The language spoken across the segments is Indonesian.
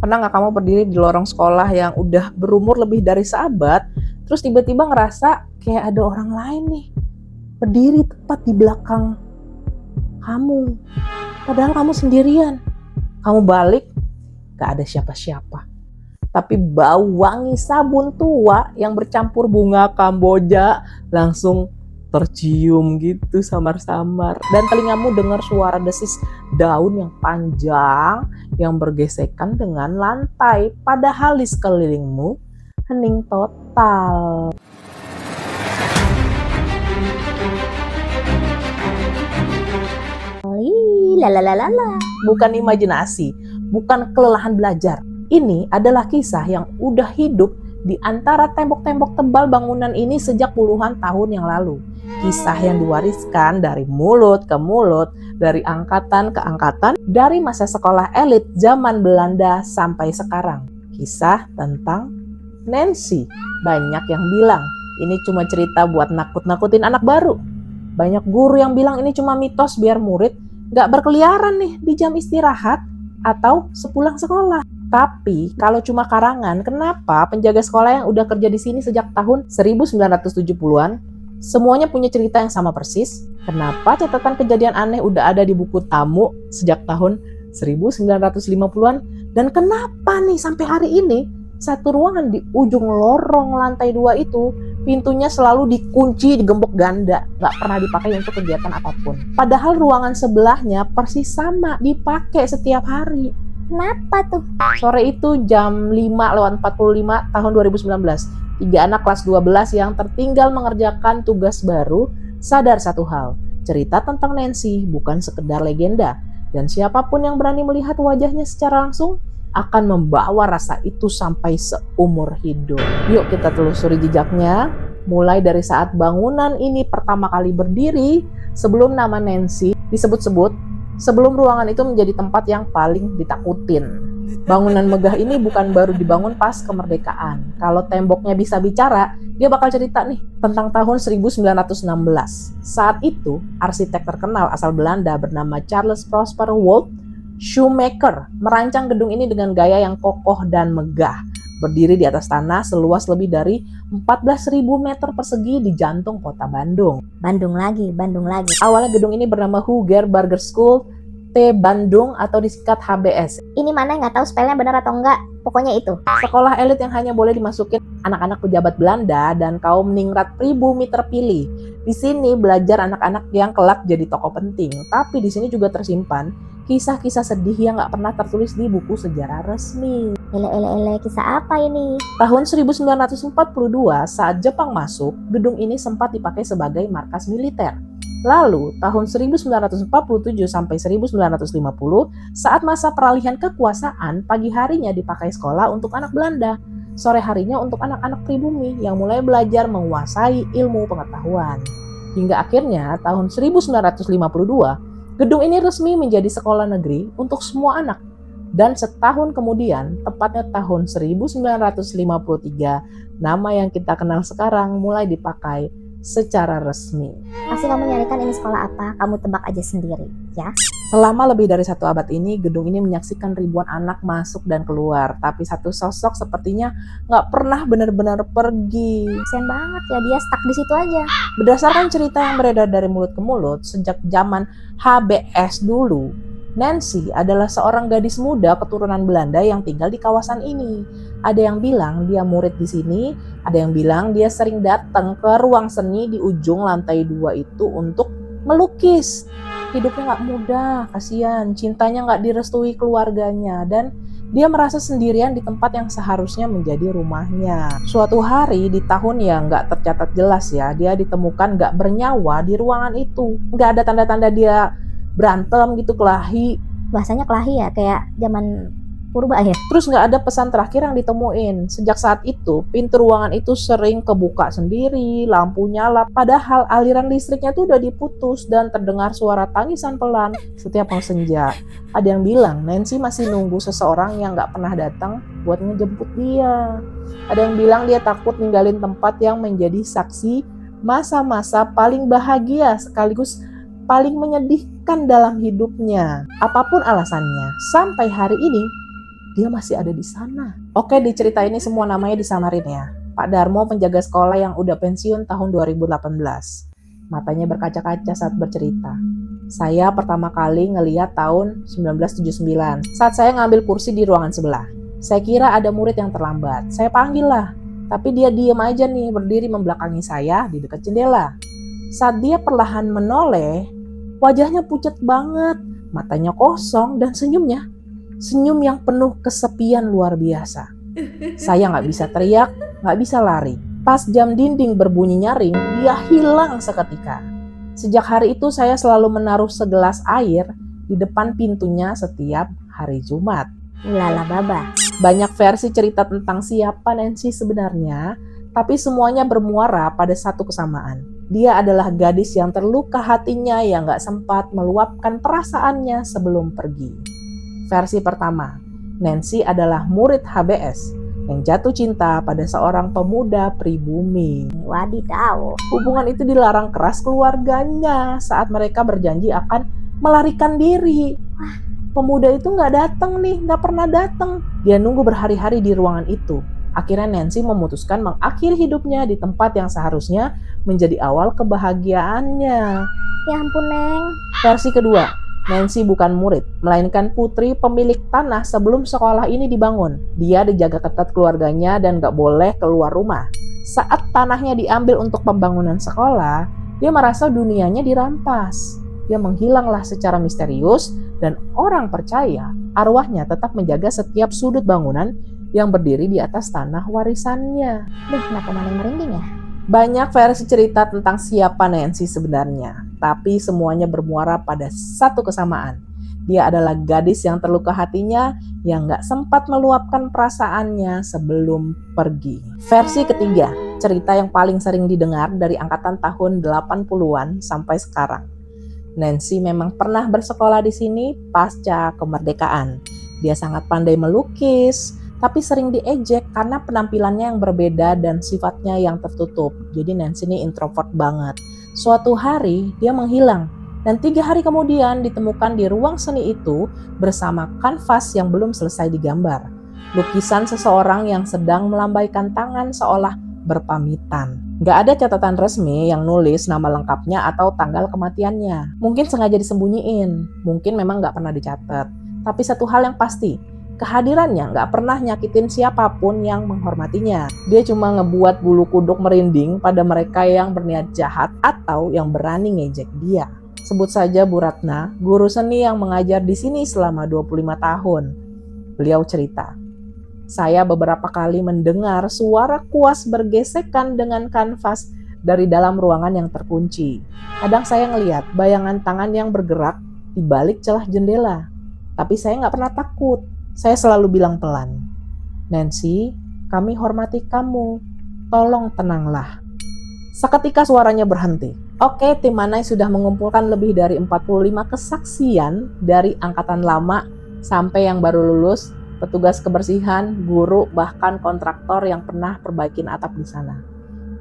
Pernah nggak kamu berdiri di lorong sekolah yang udah berumur lebih dari seabad, terus tiba-tiba ngerasa kayak ada orang lain nih, berdiri tepat di belakang kamu. Padahal kamu sendirian. Kamu balik, gak ada siapa-siapa. Tapi bau wangi sabun tua yang bercampur bunga kamboja langsung tercium gitu samar-samar. Dan telingamu dengar suara desis daun yang panjang yang bergesekan dengan lantai. Padahal di sekelilingmu hening total. Lalalala. Bukan imajinasi, bukan kelelahan belajar. Ini adalah kisah yang udah hidup di antara tembok-tembok tebal bangunan ini sejak puluhan tahun yang lalu. Kisah yang diwariskan dari mulut ke mulut, dari angkatan ke angkatan, dari masa sekolah elit zaman Belanda sampai sekarang. Kisah tentang Nancy. Banyak yang bilang ini cuma cerita buat nakut-nakutin anak baru. Banyak guru yang bilang ini cuma mitos biar murid gak berkeliaran nih di jam istirahat atau sepulang sekolah. Tapi kalau cuma karangan, kenapa penjaga sekolah yang udah kerja di sini sejak tahun 1970-an semuanya punya cerita yang sama persis? Kenapa catatan kejadian aneh udah ada di buku tamu sejak tahun 1950-an? Dan kenapa nih sampai hari ini satu ruangan di ujung lorong lantai 2 itu pintunya selalu dikunci, digembok ganda, nggak pernah dipakai untuk kegiatan apapun. Padahal ruangan sebelahnya persis sama, dipakai setiap hari. Kenapa tuh? Sore itu jam 5:45 tahun 2019, 3 anak kelas 12 yang tertinggal mengerjakan tugas baru sadar satu hal. Cerita tentang Nancy bukan sekedar legenda, dan siapapun yang berani melihat wajahnya secara langsung akan membawa rasa itu sampai seumur hidup. Yuk kita telusuri jejaknya, mulai dari saat bangunan ini pertama kali berdiri, sebelum nama Nancy disebut-sebut, sebelum ruangan itu menjadi tempat yang paling ditakutin. Bangunan megah ini bukan baru dibangun pas kemerdekaan. Kalau temboknya bisa bicara, dia bakal cerita nih tentang tahun 1916. Saat itu, arsitek terkenal asal Belanda bernama Charles Prosper Wolff Shoemaker merancang gedung ini dengan gaya yang kokoh dan megah. Berdiri di atas tanah seluas lebih dari 14.000 meter persegi di jantung kota Bandung. Bandung lagi. Awalnya gedung ini bernama Huger Burger School T Bandung atau disingkat HBS. Ini mana nggak tahu spellnya benar atau enggak, pokoknya itu. Sekolah elit yang hanya boleh dimasukin anak-anak pejabat Belanda dan kaum ningrat pribumi terpilih. Di sini belajar anak-anak yang kelak jadi tokoh penting. Tapi di sini juga tersimpan kisah-kisah sedih yang nggak pernah tertulis di buku sejarah resmi. Kisah apa ini? Tahun 1942 saat Jepang masuk, gedung ini sempat dipakai sebagai markas militer. Lalu tahun 1947 sampai 1950 saat masa peralihan kekuasaan, pagi harinya dipakai sekolah untuk anak Belanda, sore harinya untuk anak-anak pribumi yang mulai belajar menguasai ilmu pengetahuan. Hingga akhirnya tahun 1952 gedung ini resmi menjadi sekolah negeri untuk semua anak. Dan setahun kemudian, tepatnya tahun 1953, nama yang kita kenal sekarang mulai dipakai secara resmi. Pasti kamu nyarikan ini sekolah apa, kamu tebak aja sendiri, ya. Selama lebih dari 1 abad ini, gedung ini menyaksikan ribuan anak masuk dan keluar. Tapi satu sosok sepertinya nggak pernah benar-benar pergi. Kasian banget ya, dia stuck di situ aja. Berdasarkan cerita yang beredar dari mulut ke mulut, sejak zaman HBS dulu, Nancy adalah seorang gadis muda keturunan Belanda yang tinggal di kawasan ini. Ada yang bilang dia murid di sini, ada yang bilang dia sering datang ke ruang seni di ujung lantai 2 itu untuk melukis. Hidupnya nggak mudah, kasihan, cintanya nggak direstui keluarganya, dan dia merasa sendirian di tempat yang seharusnya menjadi rumahnya. Suatu hari di tahun yang nggak tercatat jelas ya, dia ditemukan nggak bernyawa di ruangan itu. Nggak ada tanda-tanda dia berantem gitu, kelahi. Bahasanya kelahi ya, kayak zaman purba ya. Terus nggak ada pesan terakhir yang ditemuin. Sejak saat itu, pintu ruangan itu sering kebuka sendiri, lampu nyala. Padahal aliran listriknya tuh udah diputus dan terdengar suara tangisan pelan setiap mau senja. Ada yang bilang Nancy masih nunggu seseorang yang nggak pernah datang buat ngejemput dia. Ada yang bilang dia takut ninggalin tempat yang menjadi saksi masa-masa paling bahagia sekaligus paling menyedihkan dalam hidupnya. Apapun alasannya, sampai hari ini dia masih ada di sana. Oke, di cerita ini semua namanya disamarin ya. Pak Darmo, penjaga sekolah yang udah pensiun tahun 2018. Matanya berkaca-kaca saat bercerita. Saya pertama kali ngeliat tahun 1979 saat saya ngambil kursi di ruangan sebelah. Saya kira ada murid yang terlambat. Saya panggil lah, tapi dia diem aja nih berdiri membelakangi saya di dekat jendela. Saat dia perlahan menoleh, wajahnya pucat banget, matanya kosong dan senyum yang penuh kesepian luar biasa. Saya nggak bisa teriak, nggak bisa lari. Pas jam dinding berbunyi nyaring, dia hilang seketika. Sejak hari itu saya selalu menaruh segelas air di depan pintunya setiap hari Jumat. Ulala baba. Banyak versi cerita tentang siapa Nancy sebenarnya, tapi semuanya bermuara pada satu kesamaan. Dia adalah gadis yang terluka hatinya yang gak sempat meluapkan perasaannya sebelum pergi. Versi pertama, Nancy adalah murid HBS yang jatuh cinta pada seorang pemuda pribumi. Wadidaw. Hubungan itu dilarang keras keluarganya saat mereka berjanji akan melarikan diri. Pemuda itu nggak pernah datang. Dia nunggu berhari-hari di ruangan itu. Akhirnya Nancy memutuskan mengakhiri hidupnya di tempat yang seharusnya menjadi awal kebahagiaannya. Ya ampun, Neng. Versi kedua, Nancy bukan murid, melainkan putri pemilik tanah sebelum sekolah ini dibangun. Dia dijaga ketat keluarganya dan gak boleh keluar rumah. Saat tanahnya diambil untuk pembangunan sekolah, dia merasa dunianya dirampas. Dia menghilanglah secara misterius dan orang percaya arwahnya tetap menjaga setiap sudut bangunan yang berdiri di atas tanah warisannya. Duh, kenapa malah merinding ya? Banyak versi cerita tentang siapa Nancy sebenarnya, tapi semuanya bermuara pada satu kesamaan. Dia adalah gadis yang terluka hatinya yang gak sempat meluapkan perasaannya sebelum pergi. Versi ketiga, cerita yang paling sering didengar dari angkatan tahun 80-an sampai sekarang. Nancy memang pernah bersekolah di sini pasca kemerdekaan. Dia sangat pandai melukis, tapi sering diejek karena penampilannya yang berbeda dan sifatnya yang tertutup. Jadi Nancy ini introvert banget. Suatu hari dia menghilang dan 3 hari kemudian ditemukan di ruang seni itu bersama kanvas yang belum selesai digambar. Lukisan seseorang yang sedang melambaikan tangan seolah berpamitan. Gak ada catatan resmi yang nulis nama lengkapnya atau tanggal kematiannya. Mungkin sengaja disembunyiin, mungkin memang gak pernah dicatat. Tapi satu hal yang pasti, kehadirannya gak pernah nyakitin siapapun yang menghormatinya. Dia cuma ngebuat bulu kuduk merinding pada mereka yang berniat jahat atau yang berani ngejek dia. Sebut saja Bu Ratna, guru seni yang mengajar di sini selama 25 tahun. Beliau cerita, saya beberapa kali mendengar suara kuas bergesekan dengan kanvas dari dalam ruangan yang terkunci. Kadang saya ngelihat bayangan tangan yang bergerak di balik celah jendela. Tapi saya nggak pernah takut. Saya selalu bilang pelan, Nancy, kami hormati kamu. Tolong tenanglah. Seketika suaranya berhenti. Oke, tim Manai sudah mengumpulkan lebih dari 45 kesaksian dari angkatan lama sampai yang baru lulus, petugas kebersihan, guru, bahkan kontraktor yang pernah perbaikin atap di sana.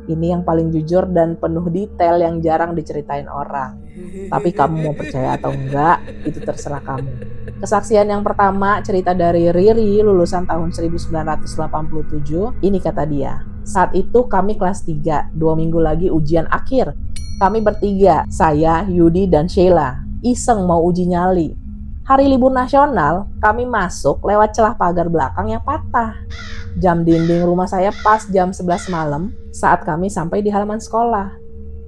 Ini yang paling jujur dan penuh detail yang jarang diceritain orang. Tapi kamu mau percaya atau enggak, itu terserah kamu. Kesaksian yang pertama, cerita dari Riri, lulusan tahun 1987. Ini kata dia, saat itu kami kelas 3, 2 minggu lagi ujian akhir. Kami bertiga, saya, Yudi, dan Sheila, iseng mau uji nyali. Hari libur nasional, kami masuk lewat celah pagar belakang yang patah. Jam dinding rumah saya pas jam 11 malam saat kami sampai di halaman sekolah.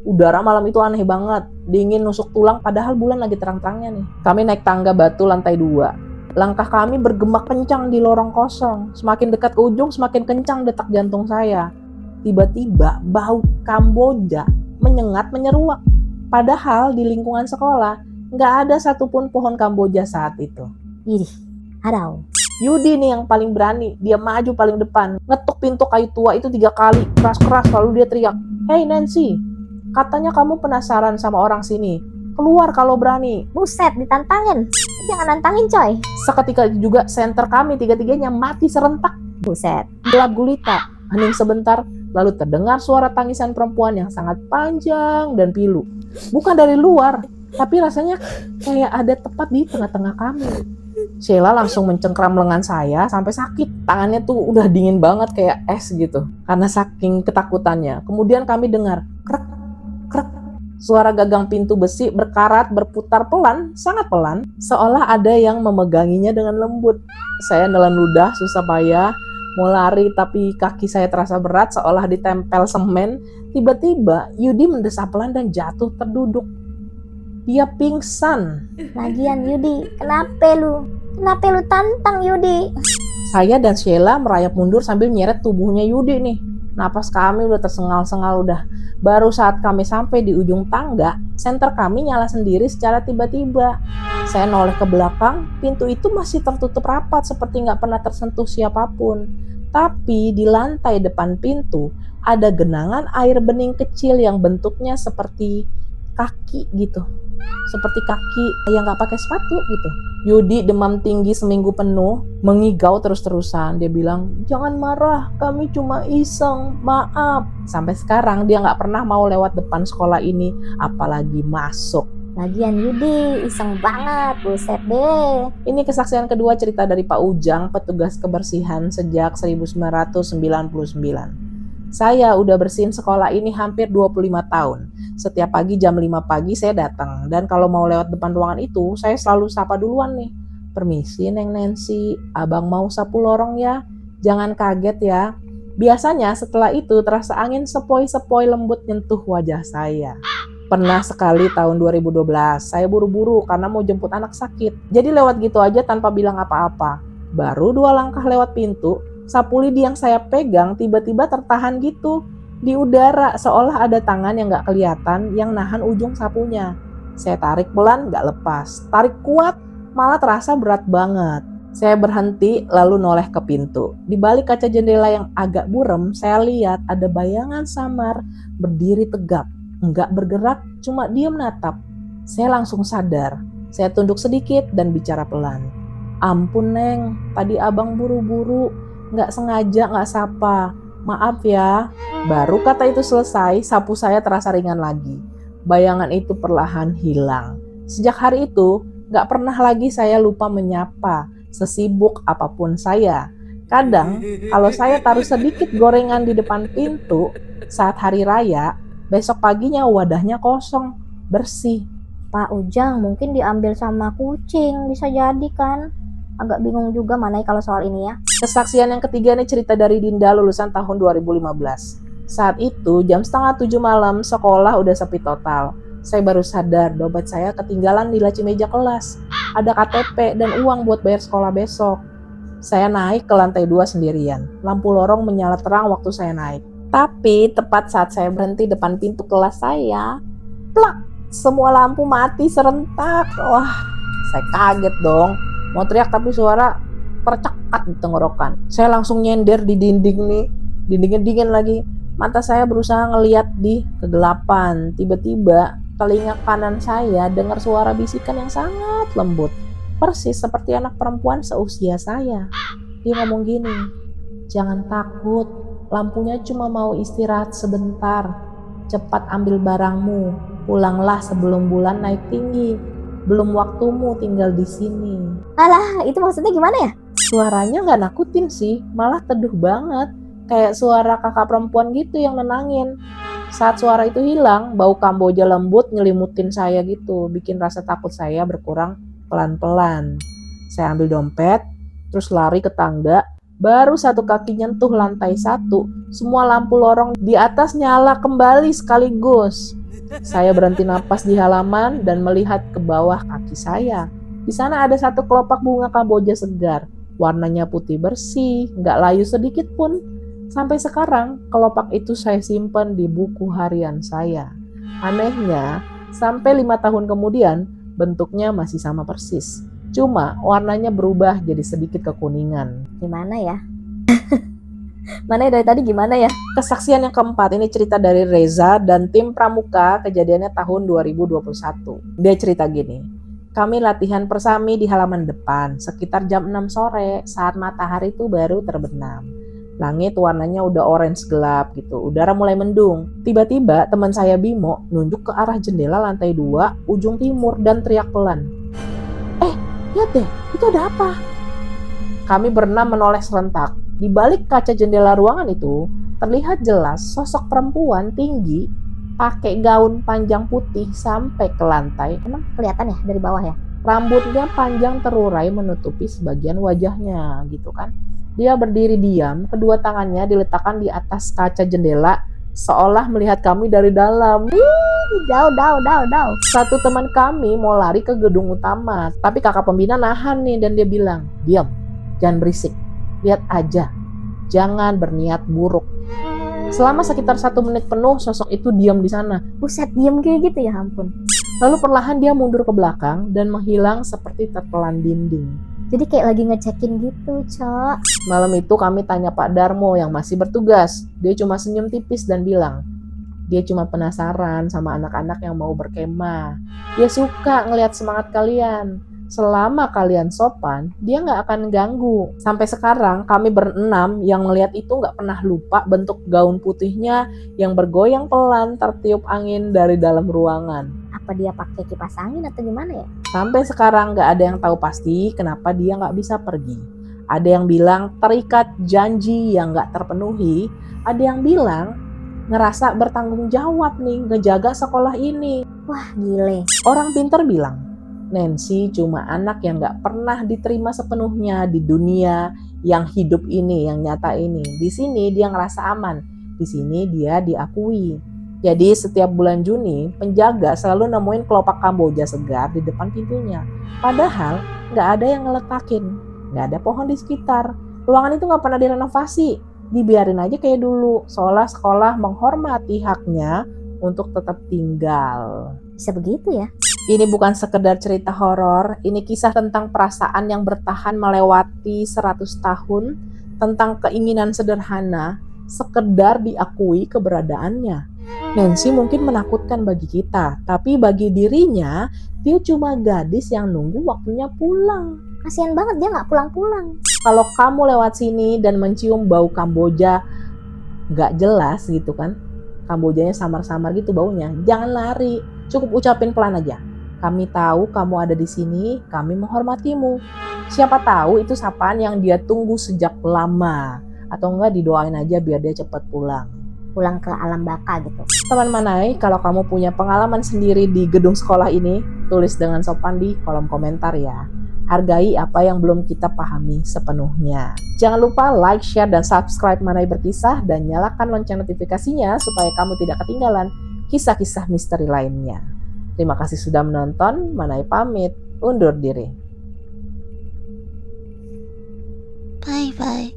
Udara malam itu aneh banget, dingin nusuk tulang padahal bulan lagi terang-terangnya nih. Kami naik tangga batu lantai 2. Langkah kami bergema kencang di lorong kosong. Semakin dekat ke ujung, semakin kencang detak jantung saya. Tiba-tiba bau Kamboja menyengat menyeruak. Padahal di lingkungan sekolah, nggak ada satupun pohon Kamboja saat itu. Ih, hadau. Yudi nih yang paling berani, dia maju paling depan, ngetuk pintu kayu tua itu 3 kali, keras-keras, lalu dia teriak, "Hey Nancy, katanya kamu penasaran sama orang sini, keluar kalau berani." Buset, ditantangin. Jangan nantangin coy. Seketika juga senter kami 3-3-nya mati serentak. Buset. Gelap gulita, hening sebentar, lalu terdengar suara tangisan perempuan yang sangat panjang dan pilu. Bukan dari luar, tapi rasanya kayak ada tepat di tengah-tengah kami. Sheila langsung mencengkram lengan saya sampai sakit. Tangannya tuh udah dingin banget kayak es gitu. Karena saking ketakutannya. Kemudian kami dengar krek, krek. Suara gagang pintu besi berkarat berputar pelan, sangat pelan. Seolah ada yang memeganginya dengan lembut. Saya nelan ludah susah payah. Mau lari tapi kaki saya terasa berat seolah ditempel semen. Tiba-tiba Yudi mendesah pelan dan jatuh terduduk. Dia pingsan. Lagian Yudi, kenapa lu? Kenapa lu tantang Yudi? Saya dan Sheila merayap mundur sambil nyeret tubuhnya Yudi nih. Napas kami udah tersengal-sengal udah. Baru saat kami sampai di ujung tangga, senter kami nyala sendiri secara tiba-tiba. Saya noleh ke belakang, pintu itu masih tertutup rapat seperti nggak pernah tersentuh siapapun. Tapi di lantai depan pintu ada genangan air bening kecil yang bentuknya seperti kaki gitu. Seperti kaki yang nggak pakai sepatu gitu. Yudi demam tinggi seminggu penuh, mengigau terus-terusan. Dia bilang, jangan marah, kami cuma iseng, maaf. Sampai sekarang dia nggak pernah mau lewat depan sekolah ini, apalagi masuk. Lagian Yudi, iseng banget, buset deh. Ini kesaksian kedua cerita dari Pak Ujang, petugas kebersihan sejak 1999. Saya udah bersihin sekolah ini hampir 25 tahun. Setiap pagi jam 5 pagi saya datang. Dan kalau mau lewat depan ruangan itu, saya selalu sapa duluan nih. Permisi Neng Nancy, abang mau sapu lorong ya? Jangan kaget ya. Biasanya setelah itu terasa angin sepoi-sepoi lembut nyentuh wajah saya. Pernah sekali tahun 2012, saya buru-buru karena mau jemput anak sakit. Jadi lewat gitu aja tanpa bilang apa-apa. Baru 2 langkah lewat pintu, sapu lidi yang saya pegang tiba-tiba tertahan gitu di udara seolah ada tangan yang gak kelihatan yang nahan ujung sapunya. Saya tarik pelan gak lepas, tarik kuat malah terasa berat banget. Saya berhenti lalu noleh ke pintu. Di balik kaca jendela yang agak burem, saya lihat ada bayangan samar berdiri tegap, enggak bergerak, cuma diam natap. Saya langsung sadar. Saya tunduk sedikit dan bicara pelan. Ampun Neng, tadi abang buru-buru, nggak sengaja nggak sapa, maaf ya. Baru kata itu selesai, sapu saya terasa ringan lagi. Bayangan itu perlahan hilang. Sejak hari itu, nggak pernah lagi saya lupa menyapa, sesibuk apapun saya. Kadang, kalau saya taruh sedikit gorengan di depan pintu saat hari raya, besok paginya wadahnya kosong, bersih. Pak Ujang mungkin diambil sama kucing, bisa jadi kan? Agak bingung juga mana kalau soal ini ya. Kesaksian yang ketiga ini cerita dari Dinda lulusan tahun 2015. Saat itu jam 6:30 malam sekolah udah sepi total. Saya baru sadar dompet saya ketinggalan di laci meja kelas. Ada KTP dan uang buat bayar sekolah besok. Saya naik ke lantai 2 sendirian. Lampu lorong menyala terang waktu saya naik. Tapi tepat saat saya berhenti depan pintu kelas saya, plak, semua lampu mati serentak. Wah, saya kaget dong. Mau teriak tapi suara tercekat di tenggorokan. Saya langsung nyender di dinding nih. Dindingnya dingin lagi. Mata saya berusaha ngeliat di kegelapan. Tiba-tiba telinga kanan saya dengar suara bisikan yang sangat lembut. Persis seperti anak perempuan seusia saya. Dia ngomong gini, jangan takut, lampunya cuma mau istirahat sebentar. Cepat ambil barangmu, pulanglah sebelum bulan naik tinggi. Belum waktumu tinggal di sini. Alah, itu maksudnya gimana ya? Suaranya nggak nakutin sih, malah teduh banget. Kayak suara kakak perempuan gitu yang nenangin. Saat suara itu hilang, bau Kamboja lembut nyelimutin saya gitu, bikin rasa takut saya berkurang pelan-pelan. Saya ambil dompet, terus lari ke tangga. Baru satu kaki nyentuh lantai 1, semua lampu lorong di atas nyala kembali sekaligus. Saya berhenti napas di halaman dan melihat ke bawah kaki saya. Di sana ada satu kelopak bunga Kamboja segar. Warnanya putih bersih, nggak layu sedikit pun. Sampai sekarang, kelopak itu saya simpan di buku harian saya. Anehnya, sampai 5 tahun kemudian, bentuknya masih sama persis. Cuma warnanya berubah jadi sedikit kekuningan. Gimana ya? Mana dari tadi gimana ya? Kesaksian yang keempat, ini cerita dari Reza dan tim Pramuka, kejadiannya tahun 2021. Dia cerita gini, kami latihan persami di halaman depan, sekitar jam 6 sore, saat matahari itu baru terbenam. Langit warnanya udah orange gelap gitu, udara mulai mendung. Tiba-tiba teman saya Bimo nunjuk ke arah jendela lantai 2, ujung timur dan teriak pelan. lihat deh, itu ada apa? Kami berenam menoleh serentak. Di balik kaca jendela ruangan itu, terlihat jelas sosok perempuan tinggi, pakai gaun panjang putih sampai ke lantai. Emang kelihatan ya dari bawah ya? Rambutnya panjang terurai menutupi sebagian wajahnya gitu kan. Dia berdiri diam, kedua tangannya diletakkan di atas kaca jendela, seolah melihat kami dari dalam. Dau. Satu teman kami mau lari ke gedung utama, tapi kakak pembina nahan nih dan dia bilang, diam, jangan berisik, lihat aja, jangan berniat buruk. Selama sekitar 1 menit penuh sosok itu diam di sana. Buset, diem kayak gitu ya, ampun. Lalu perlahan dia mundur ke belakang dan menghilang seperti tertelan dinding. Jadi kayak lagi ngecekin gitu, Cok. Malam itu kami tanya Pak Darmo yang masih bertugas. Dia cuma senyum tipis dan bilang, dia cuma penasaran sama anak-anak yang mau berkemah. Dia suka ngelihat semangat kalian. Selama kalian sopan, dia nggak akan ganggu. Sampai sekarang kami berenam yang ngelihat itu nggak pernah lupa bentuk gaun putihnya yang bergoyang pelan tertiup angin dari dalam ruangan. Apa dia pakai kipas angin atau gimana ya? Sampai sekarang nggak ada yang tahu pasti kenapa dia nggak bisa pergi. Ada yang bilang terikat janji yang nggak terpenuhi. Ada yang bilang ngerasa bertanggung jawab nih ngejaga sekolah ini. Wah, gile. Orang pintar bilang, Nancy cuma anak yang gak pernah diterima sepenuhnya di dunia yang hidup ini, yang nyata ini. Di sini dia ngerasa aman, di sini dia diakui. Jadi setiap bulan Juni, penjaga selalu nemuin kelopak Kamboja segar di depan pintunya. Padahal gak ada yang ngeletakin, gak ada pohon di sekitar. Ruangan itu gak pernah direnovasi, dibiarin aja kayak dulu, seolah sekolah menghormati haknya untuk tetap tinggal. Bisa begitu ya? Ini bukan sekedar cerita horor, ini kisah tentang perasaan yang bertahan melewati 100 tahun, tentang keinginan sederhana, sekedar diakui keberadaannya. Nancy mungkin menakutkan bagi kita, tapi bagi dirinya, dia cuma gadis yang nunggu waktunya pulang. Kasian banget dia nggak pulang-pulang. Kalau kamu lewat sini dan mencium bau Kamboja nggak jelas gitu kan, Kambojanya samar-samar gitu baunya, jangan lari, cukup ucapin pelan aja. Kami tahu kamu ada di sini, kami menghormatimu. Siapa tahu itu sapaan yang dia tunggu sejak lama. Atau enggak didoain aja biar dia cepat pulang. Pulang ke alam baka gitu. Teman Manai, kalau kamu punya pengalaman sendiri di gedung sekolah ini, tulis dengan sopan di kolom komentar ya. Hargai apa yang belum kita pahami sepenuhnya. Jangan lupa like, share, dan subscribe Manai Berkisah dan nyalakan lonceng notifikasinya supaya kamu tidak ketinggalan kisah-kisah misteri lainnya. Terima kasih sudah menonton, Manai pamit, undur diri. Bye-bye.